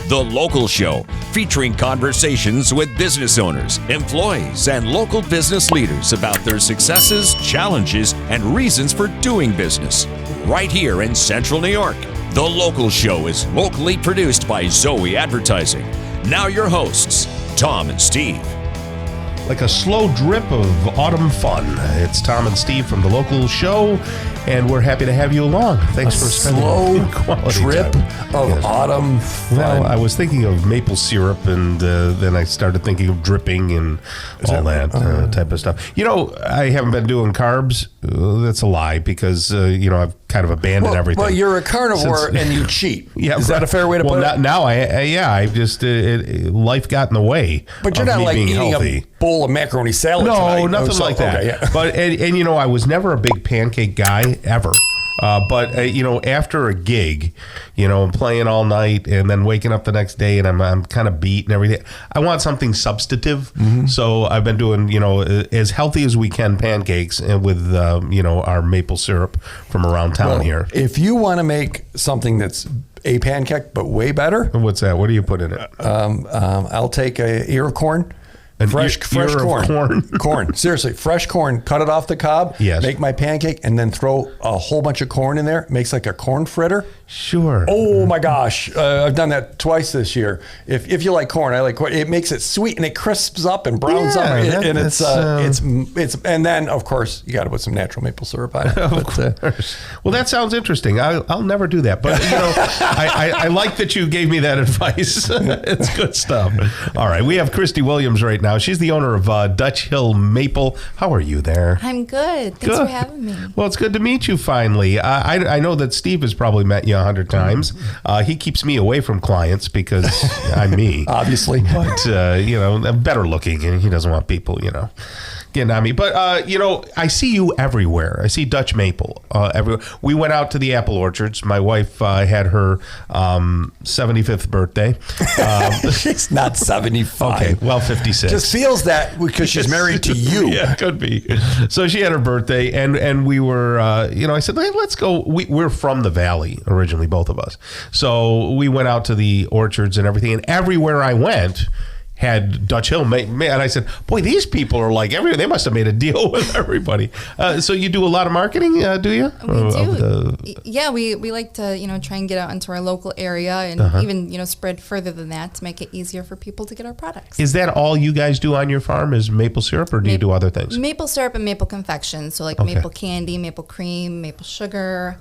The Local Show, featuring conversations with business owners, employees, and local business leaders about their successes, challenges, and reasons for doing business. Right here in Central New York. The Local Show is locally produced by Zoe Advertising. Now your hosts, Tom and Steve. Like a slow drip of autumn fun. It's Tom and Steve from The Local Show, and we're happy to have you along. Thanks for spending slow quality drip time. of autumn fun. Well, I was thinking of maple syrup, and then I started thinking of dripping and all that type of stuff. You know, I haven't been doing carbs. That's a lie because, I've kind of abandoned everything. Well, you're a carnivore and you cheat. Yeah, Is that a fair way to put it? Now I just, life got in the way. But you're not like eating healthy. A bowl of macaroni salad tonight. No, nothing like that. Okay, yeah. But, and I was never a big pancake guy, ever. But after a gig, I'm playing all night and then waking up the next day and I'm kind of beat and everything. I want something substantive. Mm-hmm. So I've been doing, as healthy as we can pancakes and with, our maple syrup from around town here. If you want to make something that's a pancake, but way better. What's that? What do you put in it? I'll take a ear of corn. Fresh corn. Corn. Seriously, fresh corn. Cut it off the cob. Yes. Make my pancake and then throw a whole bunch of corn in there. Makes like a corn fritter. Sure. Oh my gosh, I've done that twice this year. If you like corn, I like corn. It makes it sweet and it crisps up and browns up, and it's and then of course you got to put some natural maple syrup on it. Of course. Well, that sounds interesting. I'll never do that, but I like that you gave me that advice. It's good stuff. All right, we have Christy Williams right now. She's the owner of Dutch Hill Maple. How are you there? I'm good. Thanks for having me. Well, it's good to meet you finally. I know that Steve has probably met you 100 times. He keeps me away from clients because I'm me. Obviously. But, I'm better looking and he doesn't want people, getting on me. But, I see you everywhere. I see Dutch Maple everywhere. We went out to the apple orchards. My wife had her 75th birthday. She's not 75. Okay, well, 56. Just feels that because she's married to you. Yeah, could be. So she had her birthday, and we were, I said, hey, let's go. We're from the Valley originally, both of us. So we went out to the orchards and everything, and everywhere I went had Dutch Hill made, and I said, boy, these people are like everywhere. They must have made a deal with everybody. So you do a lot of marketing, do you? We do. Yeah, we like to, try and get out into our local area and even, spread further than that to make it easier for people to get our products. Is that all you guys do on your farm is maple syrup, or do you do other things? Maple syrup and maple confections. So like maple candy, maple cream, maple sugar,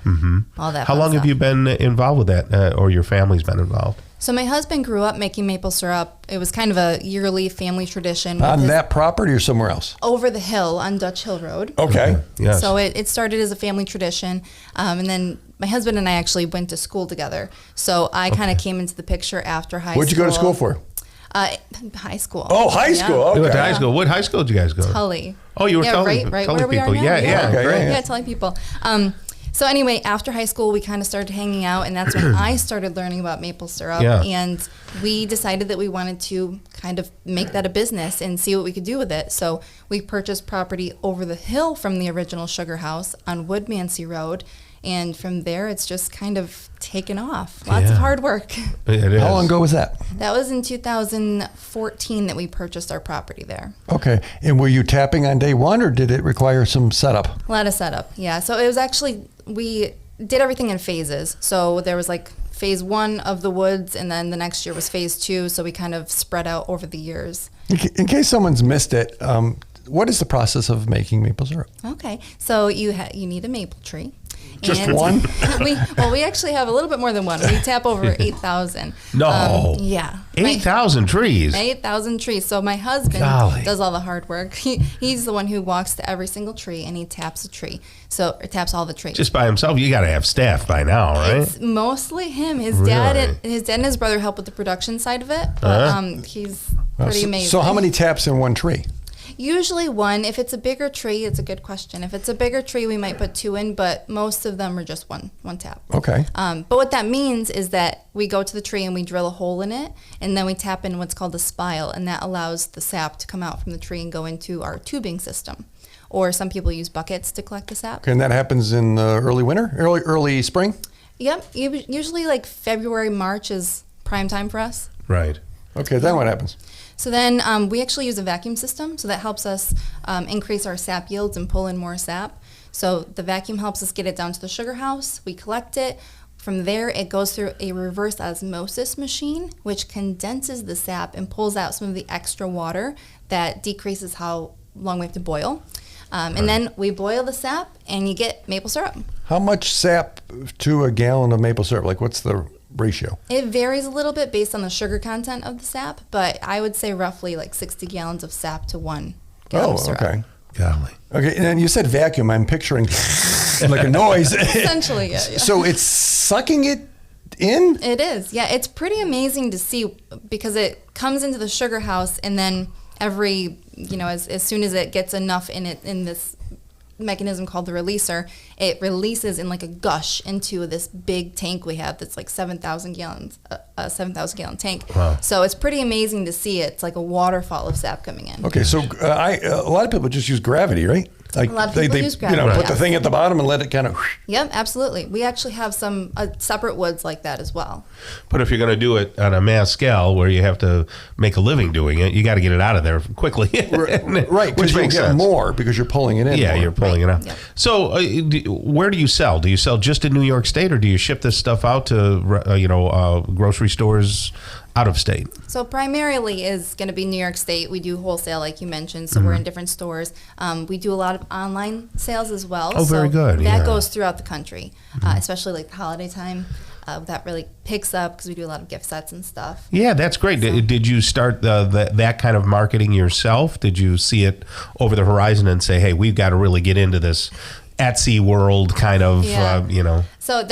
all that. How long have you been involved with that, or your family's been involved? So my husband grew up making maple syrup. It was kind of a yearly family tradition. On that property or somewhere else? Over the hill on Dutch Hill Road. Okay. Yes. So it started as a family tradition. And then my husband and I actually went to school together. So I kind of came into the picture after high school. What'd you go to school for? High school. Oh, high school. Okay. You went to high school. What high school did you guys go to? Tully. Oh, you were telling where people. We are now. Yeah, okay, great. Yeah, telling people. So anyway, after high school, we kind of started hanging out, and that's when I started learning about maple syrup. Yeah. And we decided that we wanted to kind of make that a business and see what we could do with it. So we purchased property over the hill from the original sugar house on Woodmansey Road. And from there, it's just kind of taken off. Lots of hard work. It is. How long ago was that? That was in 2014 that we purchased our property there. Okay. And were you tapping on day one, or did it require some setup? A lot of setup, yeah. So it was actually, we did everything in phases. So there was like phase one of the woods, and then the next year was phase two. So we kind of spread out over the years. In case someone's missed it, what is the process of making maple syrup? Okay. So you need a maple tree. Just one? we actually have a little bit more than one. We tap over 8,000. No. Yeah. 8,000 trees. 8,000 trees. So my husband does all the hard work. He's the one who walks to every single tree and he taps a tree. So or taps all the trees. Just by himself, you got to have staff by now, right? It's mostly him. His dad and his brother help with the production side of it. But he's pretty amazing. So how many taps in one tree? Usually one. If it's a bigger tree, it's a good question. If it's a bigger tree, we might put two in, but most of them are just one tap. Okay. But what that means is that we go to the tree and we drill a hole in it, and then we tap in what's called a spile, and that allows the sap to come out from the tree and go into our tubing system. Or some people use buckets to collect the sap. Okay, and that happens in early winter, early spring? Yep. Usually like February, March is prime time for us. Right. Okay, then what happens? So then we actually use a vacuum system, so that helps us increase our sap yields and pull in more sap. So the vacuum helps us get it down to the sugar house. We collect it. From there, it goes through a reverse osmosis machine, which condenses the sap and pulls out some of the extra water that decreases how long we have to boil. And then we boil the sap, and you get maple syrup. How much sap to a gallon of maple syrup? Like, what's the ratio? It varies a little bit based on the sugar content of the sap, but I would say roughly like 60 gallons of sap to 1 gallon of syrup. Okay. Golly. Okay, and then you said vacuum. I'm picturing like a noise. Essentially, yeah. So it's sucking it in? It is, yeah. It's pretty amazing to see because it comes into the sugar house, and then every, as soon as it gets enough in this mechanism called the releaser, it releases in like a gush into this big tank we have that's like 7,000 gallons, a 7,000 gallon tank. Wow. So it's pretty amazing to see it. It's like a waterfall of sap coming in. Okay, so a lot of people just use gravity, right? Like A lot of people use gravity, put yes. the thing at the bottom and let it kind of. Yep, absolutely. We actually have some separate woods like that as well. But if you're going to do it on a mass scale where you have to make a living doing it, you got to get it out of there quickly. Right, Which because you makes get sense. more because you're pulling it in. Yeah, more. you're pulling it out. Yep. So, where do you sell? Do you sell just in New York State, or do you ship this stuff out to grocery stores out of state? So primarily is going to be New York State. We do wholesale, like you mentioned, so we're in different stores. We do a lot of online sales as well. Oh, very so good, That yeah. goes throughout the country, especially like the holiday time. That really picks up because we do a lot of gift sets and stuff. Yeah, that's great. Did you start that kind of marketing yourself? Did you see it over the horizon and say, hey, we've got to really get into this Etsy world kind of, Yeah. So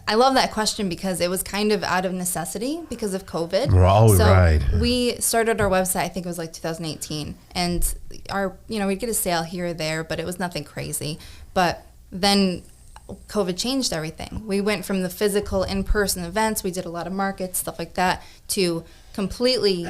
I love that question because it was kind of out of necessity because of COVID. Oh, so right. We started our website, I think it was like 2018, and we'd get a sale here or there, but it was nothing crazy. But then COVID changed everything. We went from the physical in-person events, we did a lot of markets, stuff like that, to completely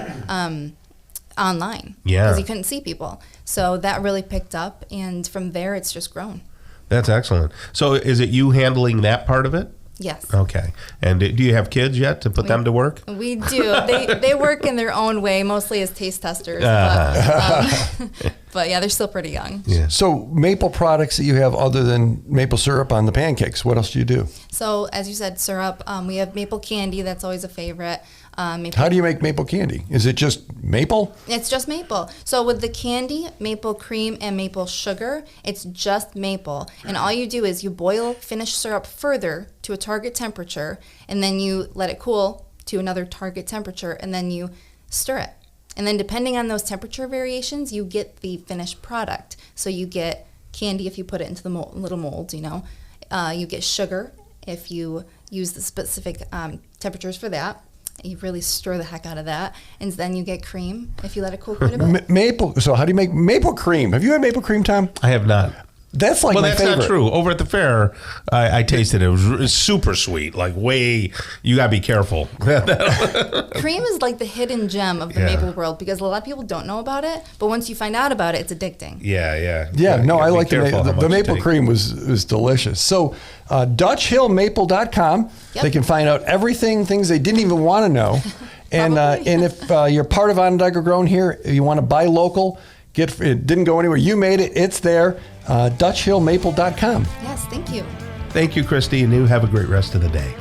online. Yeah. Because you couldn't see people. So that really picked up, and from there it's just grown. That's excellent. So is it you handling that part of it? Yes. Okay. And do you have kids yet to put them to work? We do. They work in their own way, mostly as taste testers. But yeah, they're still pretty young. Yeah. So maple products that you have other than maple syrup on the pancakes, what else do you do? So as you said, syrup. We have maple candy. That's always a favorite. How do you make maple candy? Is it just maple? It's just maple. So with the candy, maple cream, and maple sugar, it's just maple. And all you do is you boil finished syrup further to a target temperature, and then you let it cool to another target temperature, and then you stir it. And then depending on those temperature variations, you get the finished product. So you get candy if you put it into the little molds, You get sugar if you use the specific temperatures for that. You really stir the heck out of that. And then you get cream if you let it cool quite a bit. Maple. So how do you make maple cream? Have you had maple cream, Tom? I have not. That's like my that's favorite. not true. Over at the fair, I tasted it. It was super sweet. Like you got to be careful. Cream is like the hidden gem of the maple world because a lot of people don't know about it. But once you find out about it, it's addicting. Yeah. Yeah, no, I like careful how the much you maple take. cream was delicious. So DutchHillMaple.com, Yep. they can find out things they didn't even want to know. And if you're part of Onondaga Grown here, if you want to buy local, it didn't go anywhere. You made it. It's there. DutchHillMaple.com. Yes, thank you. Thank you, Christy, and you have a great rest of the day.